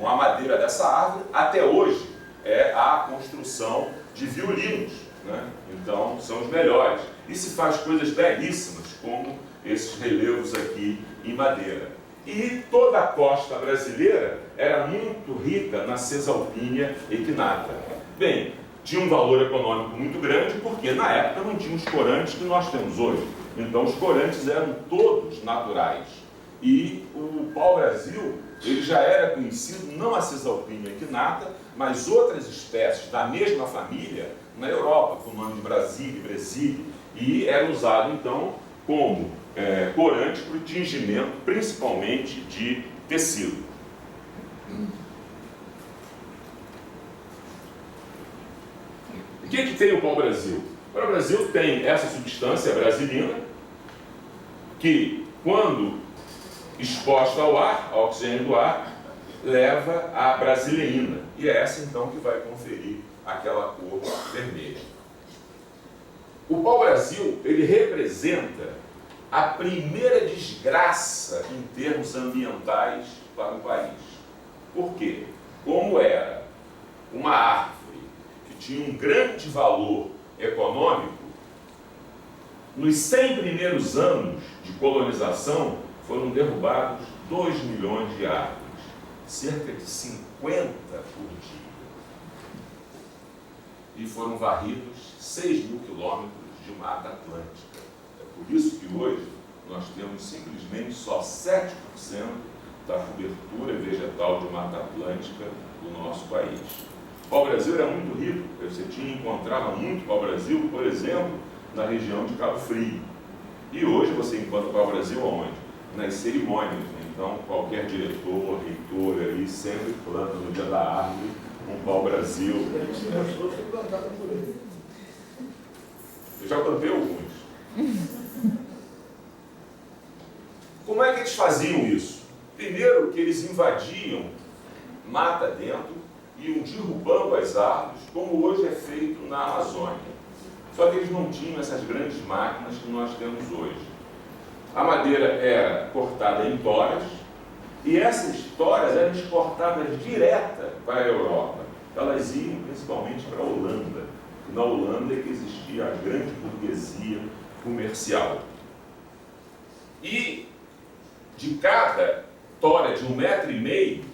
a madeira dessa árvore, até hoje, é a construção de violinos, né? Então, são os melhores. E se faz coisas belíssimas, como esses relevos aqui em madeira. E toda a costa brasileira era muito rica na Cesalpínia equinata. Bem, tinha um valor econômico muito grande, porque na época não tinha os corantes que nós temos hoje. Então, os corantes eram todos naturais. E o pau-brasil, ele já era conhecido, não a Cesalpínia equinata, mas outras espécies da mesma família na Europa, com o nome de Brasília, Brasília, e era usado, então, como corante para o tingimento, principalmente de tecido. O que tem o pau-brasil? O pau-brasil tem essa substância brasilina, que, quando exposta ao ar, ao oxigênio do ar, leva a brasileína. E é essa, então, que vai conferir aquela cor vermelha. O pau-brasil, ele representa a primeira desgraça em termos ambientais para o país. Por quê? Como era uma árvore que tinha um grande valor econômico, nos 100 primeiros anos de colonização foram derrubados 2 milhões de árvores, cerca de 50 por dia. E foram varridos 6 mil quilômetros de Mata Atlântica. É por isso que hoje nós temos simplesmente só 7% da cobertura vegetal de Mata Atlântica do nosso país. O pau-brasil era muito rico, você encontrava muito pau-brasil, por exemplo, na região de Cabo Frio. E hoje você encontra o pau-brasil aonde? Nas cerimônias. Então, qualquer diretor, reitor aí sempre planta no dia da árvore um pau-brasil. Eu já plantei alguns. Como é que eles faziam isso? Primeiro que eles invadiam mata dentro, iam derrubando as árvores, como hoje é feito na Amazônia. Só que eles não tinham essas grandes máquinas que nós temos hoje. A madeira era cortada em toras, e essas toras eram exportadas direta para a Europa. Elas iam principalmente para a Holanda. E na Holanda é que existia a grande burguesia comercial. E de cada tora de 1,5 m,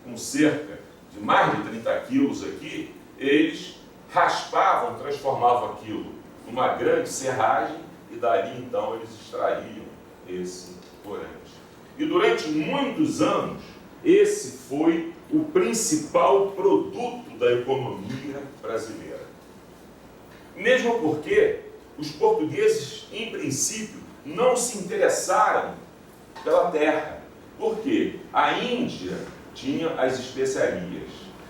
com cerca de mais de 30 quilos aqui, eles raspavam, transformavam aquilo numa grande serragem e dali então eles extraíam esse corante. E durante muitos anos, esse foi o principal produto da economia brasileira. Mesmo porque os portugueses, em princípio, não se interessaram pela terra. Por quê? A Índia tinha as especiarias.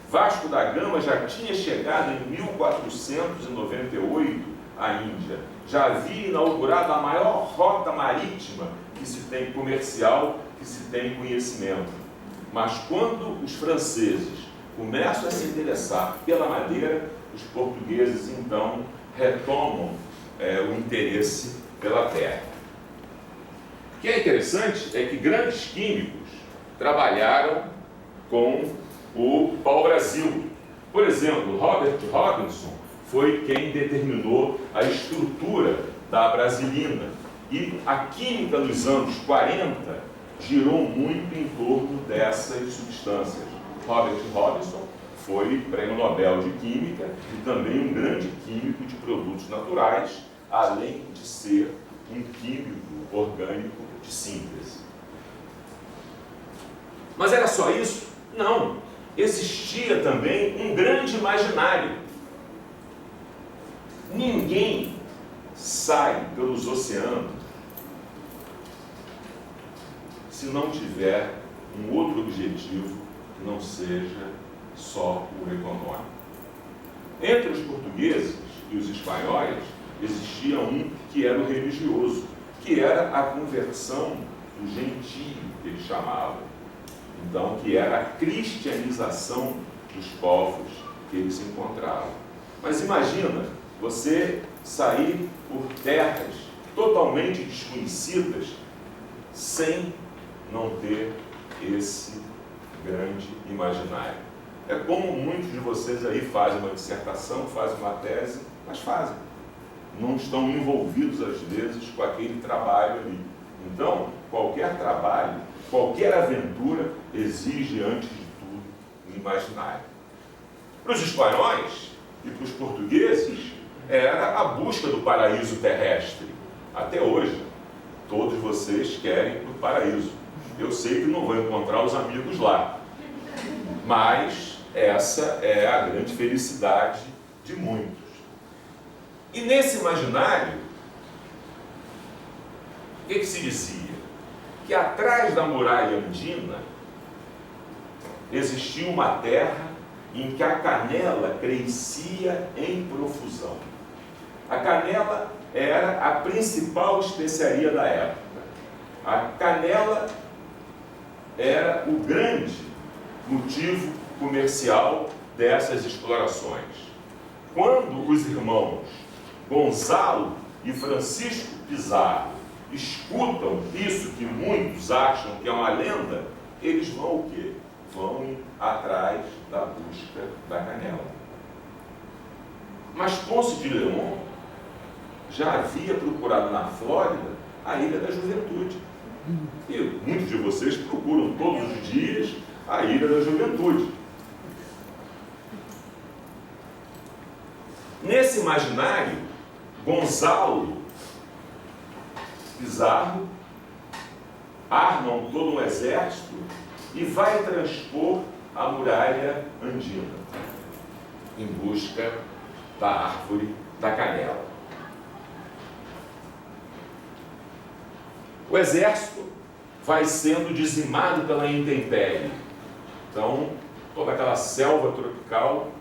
Vasco da Gama já tinha chegado em 1498 à Índia. Já havia inaugurado a maior rota marítima que se tem comercial, que se tem conhecimento. Mas quando os franceses começam a se interessar pela madeira, os portugueses então retomam o interesse pela terra. O que é interessante é que grandes químicos trabalharam com o pau-brasil. Por exemplo, Robert Robinson foi quem determinou a estrutura da brasilina. E a química nos anos 40 girou muito em torno dessas substâncias. Robert Robinson foi prêmio Nobel de Química e também um grande químico de produtos naturais, além de ser um químico orgânico de síntese. Mas era só isso? Não. Existia também um grande imaginário. Ninguém sai pelos oceanos se não tiver um outro objetivo que não seja só o econômico. Entre os portugueses e os espanhóis existia um que era o religioso, que era a conversão do gentio, que eles chamavam. Então, que era a cristianização dos povos que eles se encontravam. Mas imagina você sair por terras totalmente desconhecidas sem não ter esse grande imaginário. É como muitos de vocês aí fazem uma dissertação, fazem uma tese, mas fazem. Não estão envolvidos, às vezes, com aquele trabalho ali. Então, qualquer trabalho, qualquer aventura, exige, antes de tudo, um imaginário. Para os espanhóis e para os portugueses, era a busca do paraíso terrestre. Até hoje, todos vocês querem ir para o paraíso. Eu sei que não vou encontrar os amigos lá, mas essa é a grande felicidade de muitos. E nesse imaginário, o que se dizia? Que atrás da muralha andina existia uma terra em que a canela crescia em profusão. A canela era a principal especiaria da época. A canela era o grande motivo comercial dessas explorações. Quando os irmãos Gonzalo e Francisco Pizarro escutam isso que muitos acham que é uma lenda, eles vão o quê? Vão atrás da busca da canela. Mas Ponce de León já havia procurado na Flórida a Ilha da Juventude. E muitos de vocês procuram todos os dias a Ilha da Juventude. Nesse imaginário, Gonzalo Pizarro arma todo um exército e vai transpor a muralha andina em busca da árvore da canela. O exército vai sendo dizimado pela intempérie. Então, toda aquela selva tropical,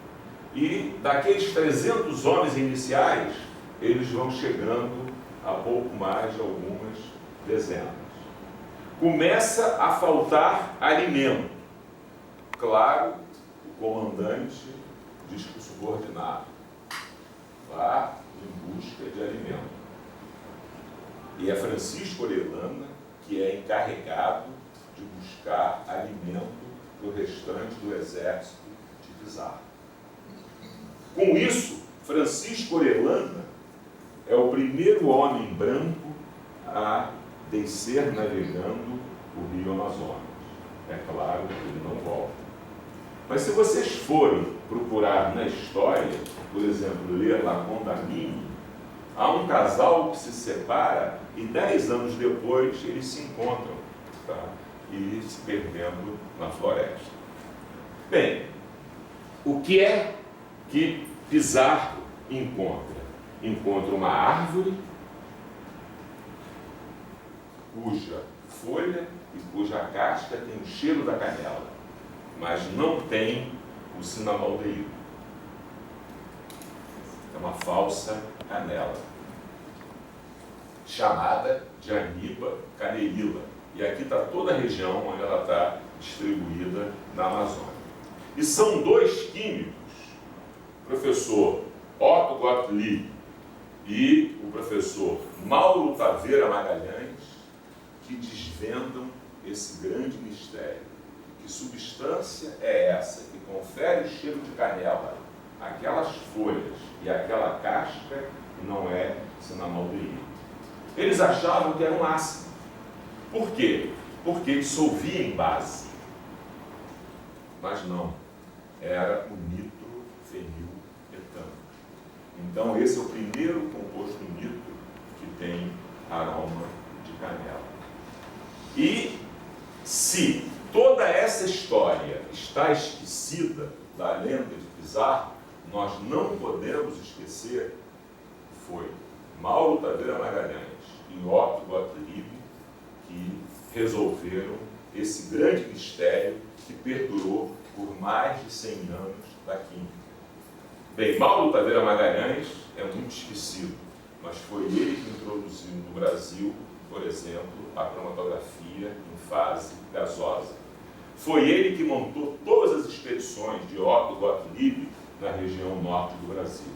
e daqueles 300 homens iniciais, eles vão chegando a pouco mais de algumas dezenas. Começa a faltar alimento. Claro, o comandante diz para o subordinado: vá em busca de alimento. E é Francisco Orellana que é encarregado de buscar alimento para o restante do exército de Pizarro. Com isso, Francisco Orellana é o primeiro homem branco a descer navegando o rio Amazonas. É claro que ele não volta. Mas se vocês forem procurar na história, por exemplo, ler La Condamine, há um casal que se separa e 10 anos depois eles se encontram, tá? E se perdendo na floresta. Bem, o que é que Pizarro encontra? Encontra uma árvore cuja folha e cuja casca tem o cheiro da canela, mas não tem o cinnamaldeído. É uma falsa canela, chamada de Aniba caneíla. E aqui está toda a região onde ela está distribuída na Amazônia. E são dois químicos, o professor Otto Gottlieb e o professor Mauro Taveira Magalhães, que desvendam esse grande mistério. Que substância é essa que confere o cheiro de canela àquelas folhas e àquela casca que não é cinnamaldeído? Eles achavam que era um ácido. Por quê? Porque dissolvia em base. Mas não. Era o nitrofenilmetano. Então esse é o primeiro composto nitro que tem aroma de canela. E se toda essa história está esquecida da lenda de Pizarro, nós não podemos esquecer que foi Mauro Taveira Magalhães e Otto Gottlieb que resolveram esse grande mistério que perdurou por mais de 100 anos da química. Bem, Mauro Taveira Magalhães é muito esquecido, mas foi ele que introduziu no Brasil, por exemplo, a cromatografia em fase gasosa. Foi ele que montou todas as expedições de Otto Gottlieb na região norte do Brasil.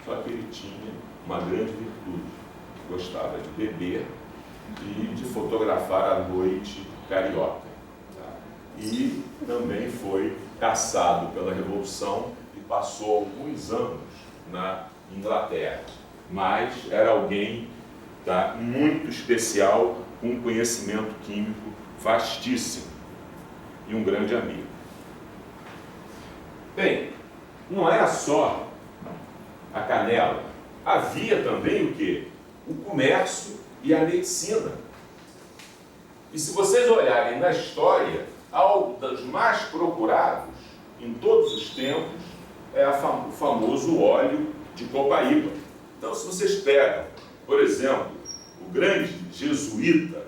Só que ele tinha uma grande virtude: gostava de beber e de fotografar a noite carioca. Tá? e também foi caçado pela Revolução e passou alguns anos na Inglaterra. Mas era alguém, tá, muito especial, com um conhecimento químico vastíssimo e um grande amigo. Bem, não era só a canela. Havia também o quê? O comércio e a medicina. E se vocês olharem na história, algo dos mais procurados em todos os tempos é o famoso óleo de copaíba. Então, se vocês pegam, por exemplo, o grande jesuíta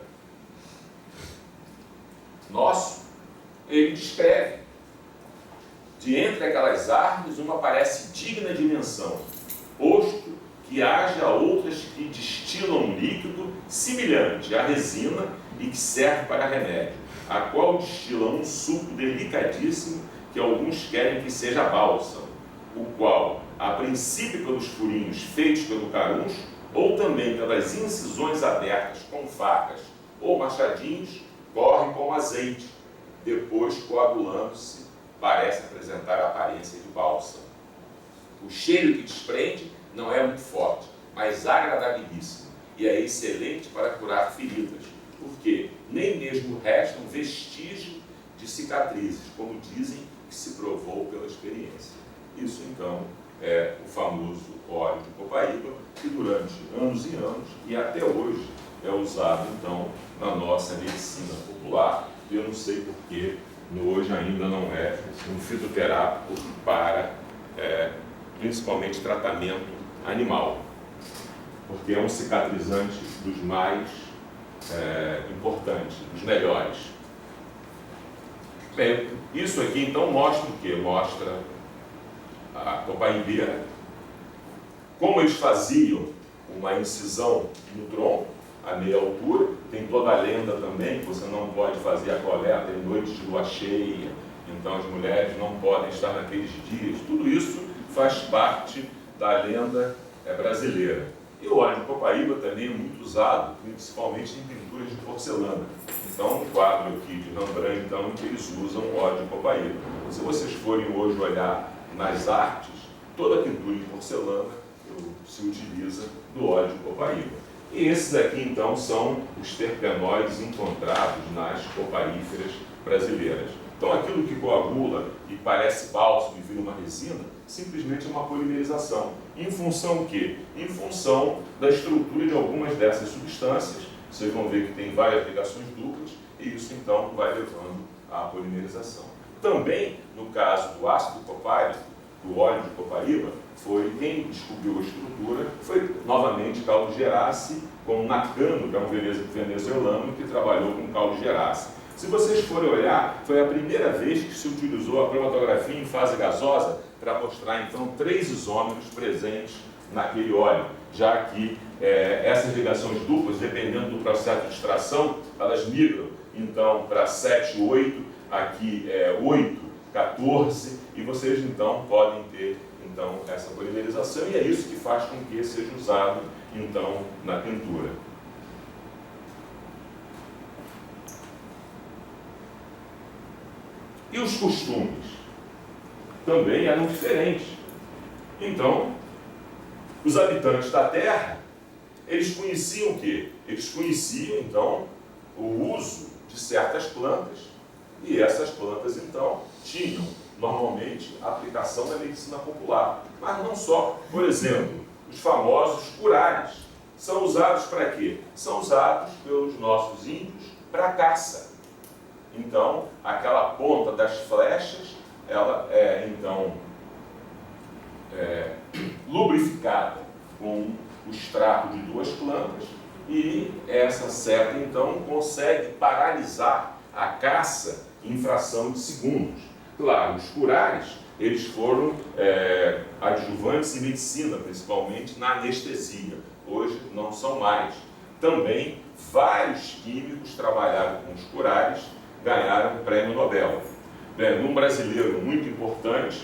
nosso, ele descreve: de entre aquelas árvores, uma parece digna de menção, posto que haja outras que destilam um líquido semelhante à resina e que serve para remédio, a qual destilam um suco delicadíssimo que alguns querem que seja bálsamo, o qual, a princípio pelos furinhos feitos pelo caruncho, ou também pelas incisões abertas com facas ou machadinhos, corre com azeite, depois coagulando-se, parece apresentar a aparência de bálsamo. O cheiro que desprende não é muito forte, mas agradabilíssimo, e é excelente para curar feridas, porque nem mesmo restam vestígios de cicatrizes, como dizem que se provou pela experiência. Isso, então, é o famoso óleo de copaíba, que durante anos e anos, e até hoje, é usado, então, na nossa medicina popular. E eu não sei porque hoje ainda não é um fitoterápico para, principalmente, tratamento animal, porque é um cicatrizante dos mais importantes, dos melhores. Bem, isso aqui, então, mostra o quê? Mostra a copaimbeira, como eles faziam uma incisão no tronco, a meia altura. Tem toda a lenda também que você não pode fazer a coleta em noites de lua cheia, então as mulheres não podem estar naqueles dias. Tudo isso faz parte da lenda brasileira. E o óleo de copaíba também é muito usado, principalmente em pinturas de porcelana. Então, um quadro aqui de Rembrandt, então, que eles usam óleo de copaíba. Se vocês forem hoje olhar nas artes, toda pintura em porcelana se utiliza do óleo de copaíba. E esses aqui, então, são os terpenoides encontrados nas copaíferas brasileiras. Então, aquilo que coagula e parece bálsamo e vira uma resina, simplesmente é uma polimerização. Em função do quê? Em função da estrutura de algumas dessas substâncias. Vocês vão ver que tem várias ligações duplas, e isso, então, vai levando à polimerização. Também, no caso do ácido copárico, do óleo de copaíba, foi quem descobriu a estrutura, foi novamente Carlo Gerassi, com Nakano, que é um venezuelano que trabalhou com Carlo Gerassi. Se vocês forem olhar, foi a primeira vez que se utilizou a cromatografia em fase gasosa para mostrar, então, 3 isômeros presentes naquele óleo, já que essas ligações duplas, dependendo do processo de extração, elas migram, então, para 7, 8, aqui é 8, 14, e vocês, então, podem ter, então, essa polimerização, e é isso que faz com que seja usado, então, na pintura. E os costumes também eram diferentes. Então, os habitantes da Terra, eles conheciam o quê? Eles conheciam, então, o uso de certas plantas, e essas plantas, então, tinham, normalmente, a aplicação da medicina popular. Mas não só. Por exemplo, os famosos curares são usados para quê? São usados pelos nossos índios para caça. Então, aquela ponta das flechas, ela é, então, lubrificada com o extrato de 2 plantas, e essa seta, então, consegue paralisar a caça em fração de segundos. Claro, os curares, eles foram adjuvantes em medicina, principalmente na anestesia. Hoje não são mais. Também, vários químicos trabalharam com os curares, ganharam o prêmio Nobel. Bem, um brasileiro muito importante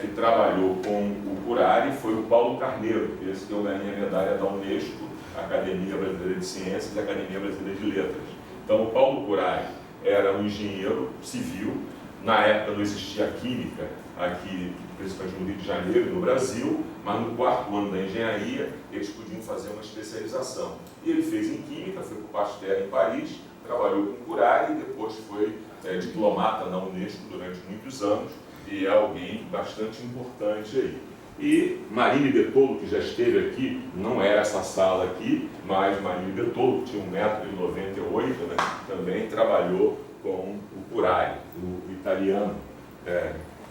que trabalhou com o curare foi o Paulo Carneiro, esse que eu ganhei a medalha da Unesco, Academia Brasileira de Ciências e Academia Brasileira de Letras. Então, o Paulo Curare, era um engenheiro civil. Na época não existia química aqui, principalmente no Rio de Janeiro e no Brasil, mas no 4º ano da engenharia eles podiam fazer uma especialização. E ele fez em química, foi para o Pasteur em Paris, trabalhou com Curare e depois foi diplomata na Unesco durante muitos anos e é alguém bastante importante aí. E Marine Bertollo, que já esteve aqui, não era essa sala aqui, mas Marine Bertollo, que tinha 1,98 m, né, também trabalhou com o Curare, o italiano,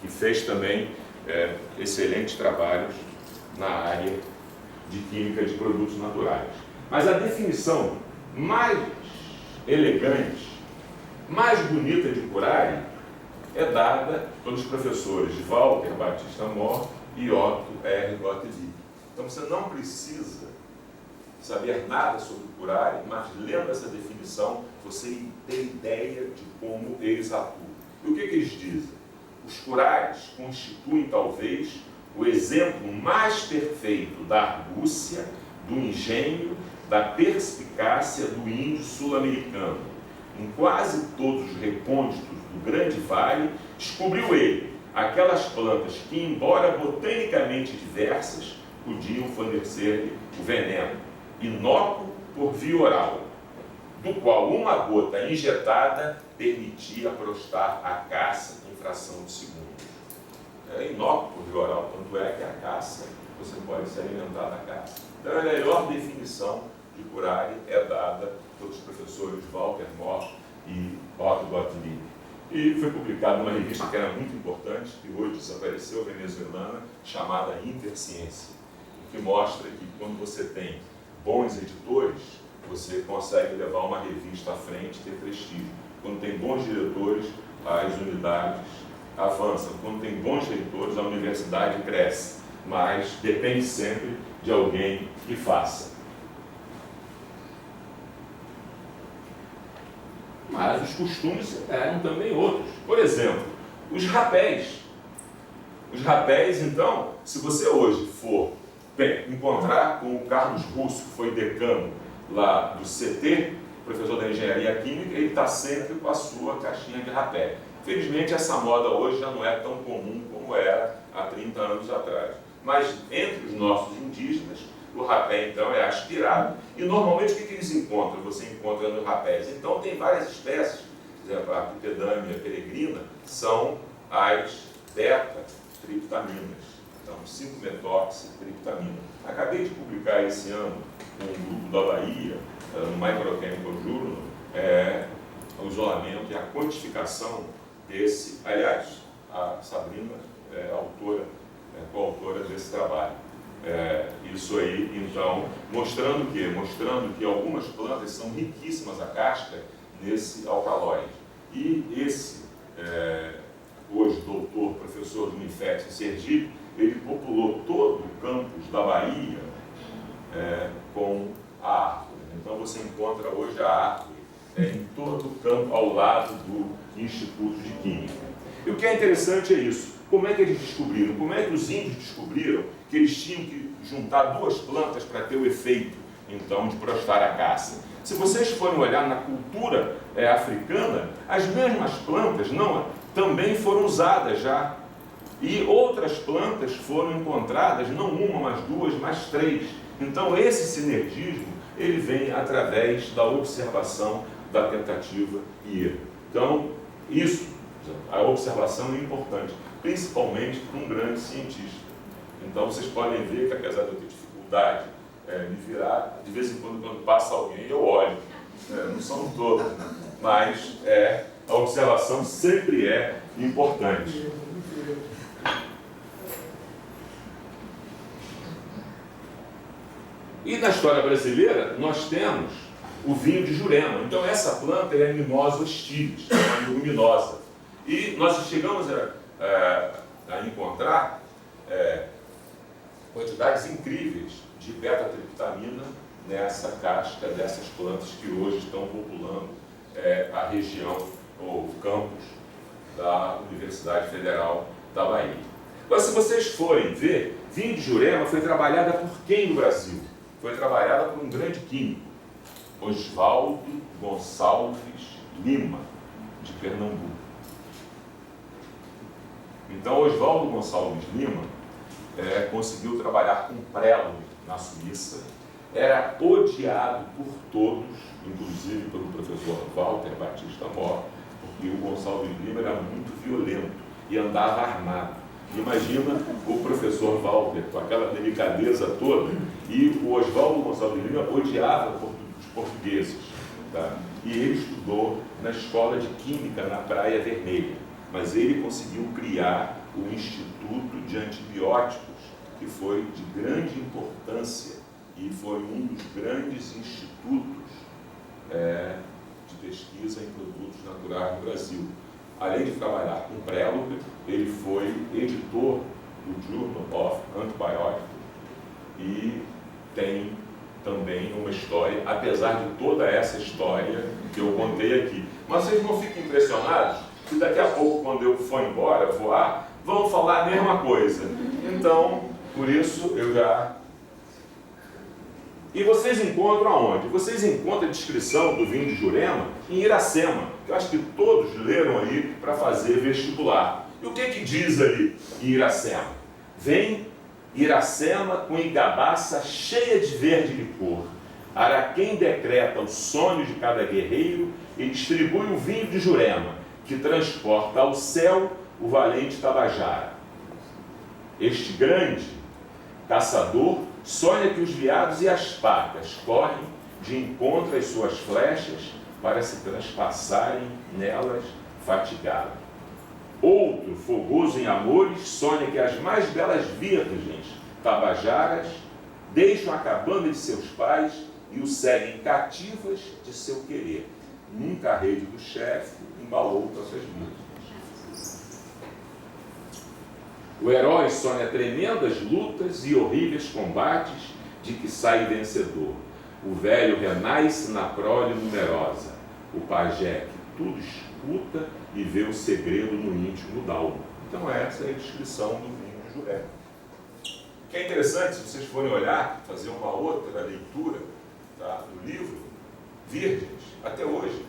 que fez também excelentes trabalhos na área de química de produtos naturais. Mas a definição mais elegante, mais bonita de Curare é dada pelos professores Walter Batista Mohr e Otto R. Gottlieb. Então você não precisa saber nada sobre Curare, mas lendo essa definição você tem ideia de como eles atuam. E o que eles dizem? Os Curares constituem talvez o exemplo mais perfeito da argúcia, do engenho, da perspicácia do índio sul-americano. Em quase todos os recônditos do Grande Vale, descobriu ele aquelas plantas que, embora botanicamente diversas, podiam fornecer-lhe o veneno, inócuo por via oral, do qual uma gota injetada permitia prostar a caça em fração de segundos. É inócuo por via oral, tanto é que a caça, você pode se alimentar da caça. Então a melhor definição de Curare é dada pelos professores Walter Mohr e Otto Gottlieb. E foi publicado numa revista que era muito importante, que hoje desapareceu, venezuelana, chamada Interciência, que mostra que quando você tem bons editores, você consegue levar uma revista à frente e ter prestígio. Quando tem bons diretores, as unidades avançam. Quando tem bons leitores, a universidade cresce. Mas depende sempre de alguém que faça. Mas os costumes eram também outros. Por exemplo, os rapés. Os rapés, então, se você hoje for encontrar com o Carlos Russo, que foi decano lá do CT, professor da engenharia química, ele está sempre com a sua caixinha de rapé. Felizmente essa moda hoje já não é tão comum como era há 30 anos atrás. Mas entre os nossos indígenas, o rapé então é aspirado. E normalmente o que eles encontram? Você encontra nos rapés. Então tem várias espécies, por exemplo, a Pipedâmia peregrina, são as beta-triptaminas. Então 5-metoxitriptamina. Acabei de publicar esse ano com um grupo da Bahia, no Microchemical Journal, o isolamento e a quantificação desse. Aliás, a Sabrina é coautora desse trabalho. Isso aí, então, mostrando o quê? Mostrando que algumas plantas são riquíssimas a casca nesse alcaloide. E esse, hoje, doutor, professor do Unifet em Sergipe, ele populou todo o campus da Bahia com a árvore. Então você encontra hoje a árvore em todo o campo ao lado do Instituto de Química. E o que é interessante é isso. Como é que eles descobriram? Como é que os índios descobriram que eles tinham que juntar duas plantas para ter o efeito, então, de prostar a caça? Se vocês forem olhar na cultura africana, as mesmas plantas também foram usadas já. E outras plantas foram encontradas, não uma, mas duas, mas três. Então, esse sinergismo, ele vem através da observação, da tentativa e erro. Então, a observação é importante, principalmente para um grande cientista. Então, vocês podem ver que, apesar de eu ter dificuldade me virar, de vez em quando passa alguém, eu olho. Não são todos, mas a observação sempre é importante. E na história brasileira, nós temos o vinho de Jurema. Então, essa planta é a Mimosa hostilis, é uma leguminosa. E nós chegamos a encontrar quantidades incríveis de beta-triptamina nessa casca dessas plantas que hoje estão populando a região, ou campus da Universidade Federal da Bahia. Mas se vocês forem ver, vinho de Jurema foi trabalhada por quem no Brasil? Foi trabalhada por um grande químico, Oswaldo Gonçalves Lima. de Pernambuco. Então, Oswaldo Gonçalves Lima conseguiu trabalhar com prelo na Suíça, era odiado por todos, inclusive pelo professor Walter Batista Mor, porque o Gonçalves Lima era muito violento e andava armado. Imagina o professor Walter com aquela delicadeza toda, e o Oswaldo Gonçalves Lima odiava os portugueses. Tá? E ele estudou na escola de Química na Praia Vermelha, mas ele conseguiu criar o Instituto de Antibióticos, que foi de grande importância e foi um dos grandes institutos de pesquisa em produtos naturais no Brasil. Além de trabalhar com Préloga, ele foi editor do Journal of Antibiotics e tem também uma história, apesar de toda essa história que eu contei aqui. Mas vocês não fiquem impressionados que daqui a pouco, quando eu for embora, voar, vão falar a mesma coisa. Então, por isso, eu já... E vocês encontram aonde? Vocês encontram a descrição do vinho de Jurema em Iracema, que eu acho que todos leram aí para fazer vestibular. E o que diz ali em Iracema? Vem Iracema com igabaça cheia de verde licor. Araquém decreta o sonho de cada guerreiro e distribui o vinho de Jurema, que transporta ao céu o valente Tabajara. Este grande caçador sonha que os veados e as pacas correm de encontro às suas flechas para se transpassarem nelas fatigados. Outro, fogoso em amores, sonha que as mais belas virgens tabajaras deixam a cabana de seus pais e o seguem cativas de seu querer. Nunca a rede do chefe embalou para suas virgens. O herói sonha tremendas lutas e horríveis combates de que sai vencedor. O velho renasce na prole numerosa. O pajé que tudo escuta e vê o segredo no íntimo d'alma. Então essa é a descrição do vinho de Jurema. O que é interessante, se vocês forem olhar, fazer uma outra leitura, tá, do livro, virgens, até hoje,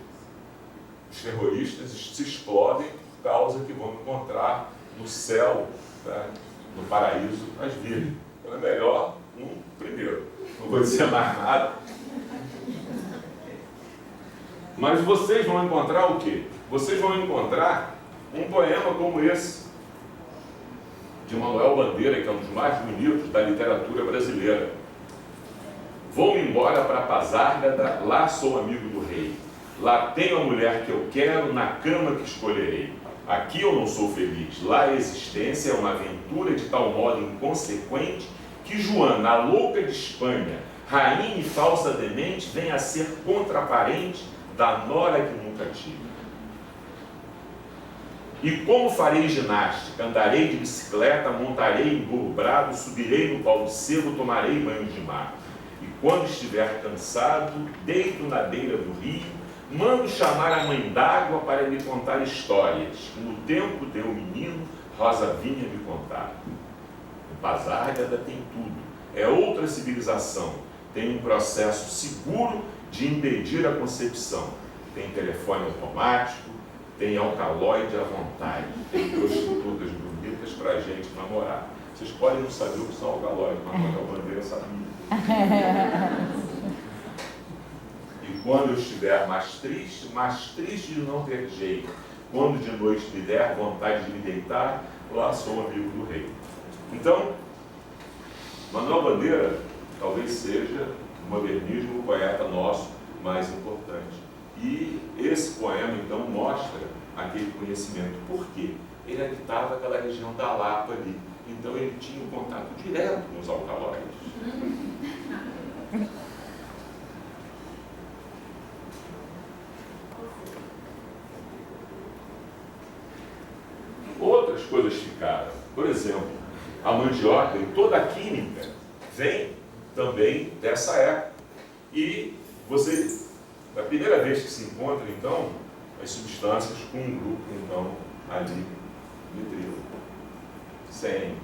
os terroristas se explodem por causa que vão encontrar no céu, tá, no paraíso, as virgens. Então é melhor primeiro. Não vou dizer mais nada. Mas vocês vão encontrar o quê? Vocês vão encontrar um poema como esse, de Manuel Bandeira, que é um dos mais bonitos da literatura brasileira. Vou embora para Pazárgada, lá sou amigo do rei. Lá tenho a mulher que eu quero, na cama que escolherei. Aqui eu não sou feliz, lá a existência é uma aventura de tal modo inconsequente que Joana, a louca de Espanha, rainha e falsa demente, vem a ser contraparente da nora que nunca tive. E como farei ginástica, andarei de bicicleta, montarei em burro bravo, subirei no pau de sebo, tomarei banho de mar. E quando estiver cansado, deito na beira do rio, mando chamar a mãe d'água para me contar histórias, que no tempo deu o menino, Rosa vinha me contar. O Pazárgada tem tudo, é outra civilização, tem um processo seguro de impedir a concepção, tem telefone automático, tem alcaloide à vontade, tem prostitutas bonitas para a gente namorar. Vocês podem não saber o que são alcaloides, mas Manuel Bandeira sabia. E quando eu estiver mais triste de não ter jeito, quando de noite me der vontade de me deitar, lá sou amigo do rei. Então, Manuel Bandeira talvez seja o modernismo, o poeta nosso mais importante. E esse poema, então, mostra aquele conhecimento. Por quê? Ele habitava aquela região da Lapa ali. Então, ele tinha um contato direto com os alcaloides. Outras coisas ficaram. Por exemplo, a mandioca e toda a química vem também dessa época. E você... a primeira vez que se encontra, então, as substâncias com um grupo, então, ali, nitrilo. Sem.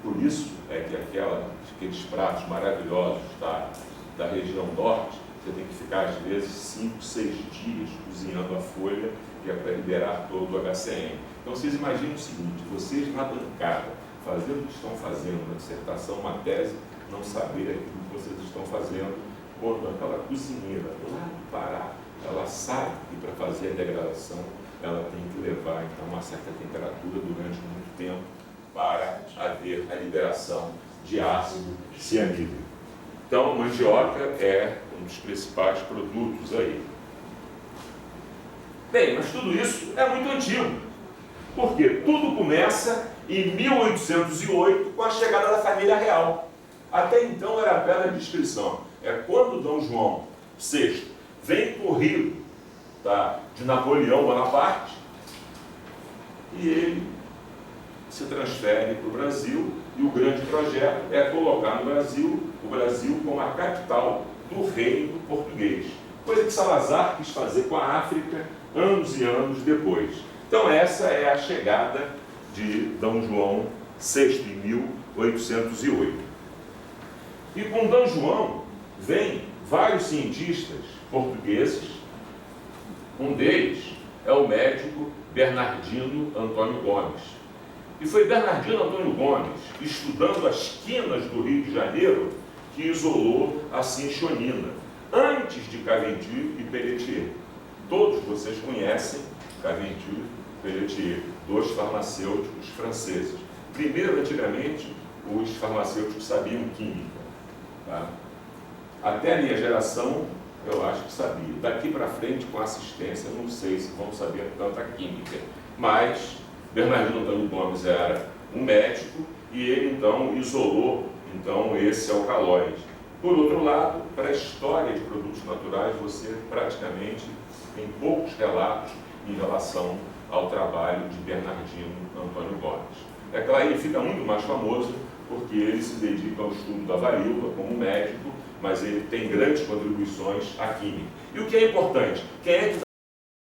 Por isso é que aqueles pratos maravilhosos da região norte Você tem que ficar, às vezes, 5, 6 dias cozinhando a folha, que é para liberar todo o HCM. Então, vocês imaginem o seguinte, vocês na bancada, fazendo o que estão fazendo na dissertação, uma tese, não saber aquilo que vocês estão fazendo, quando aquela cozinheira lá do Pará, ela sabe que para fazer a degradação, ela tem que levar, então, uma certa temperatura durante muito tempo para haver a liberação de ácido cianídrico. Então, a mandioca é um dos principais produtos aí. Bem, mas tudo isso é muito antigo, porque tudo começa em 1808 com a chegada da família real. Até então era a bela descrição. É quando Dom João VI vem corrido, tá, de Napoleão Bonaparte e ele se transfere para o Brasil e o grande projeto é colocar no Brasil, o Brasil como a capital do reino português. Coisa que Salazar quis fazer com a África anos e anos depois. Então essa é a chegada de Dom João VI em 1808. E com Dom João vem vários cientistas portugueses, um deles é o médico Bernardino Antônio Gomes. E foi Bernardino Antônio Gomes, estudando as quinas do Rio de Janeiro, que isolou a cinchonina, antes de Cavendish e Pelletier. Todos vocês conhecem Cavendish e Pelletier, dois farmacêuticos franceses. Primeiro, antigamente, os farmacêuticos sabiam química. Tá? Até a minha geração, eu acho que sabia. Daqui para frente, com assistência, não sei se vão saber tanta química. Mas Bernardino Antônio Gomes era um médico e ele, então, isolou esse alcaloide. Por outro lado, para a história de produtos naturais, você praticamente tem poucos relatos em relação ao trabalho de Bernardino Antônio Gomes. É claro, ele fica muito mais famoso porque ele se dedica ao estudo da varíola como médico, mas ele tem grandes contribuições à química. E o que é importante? Quem é que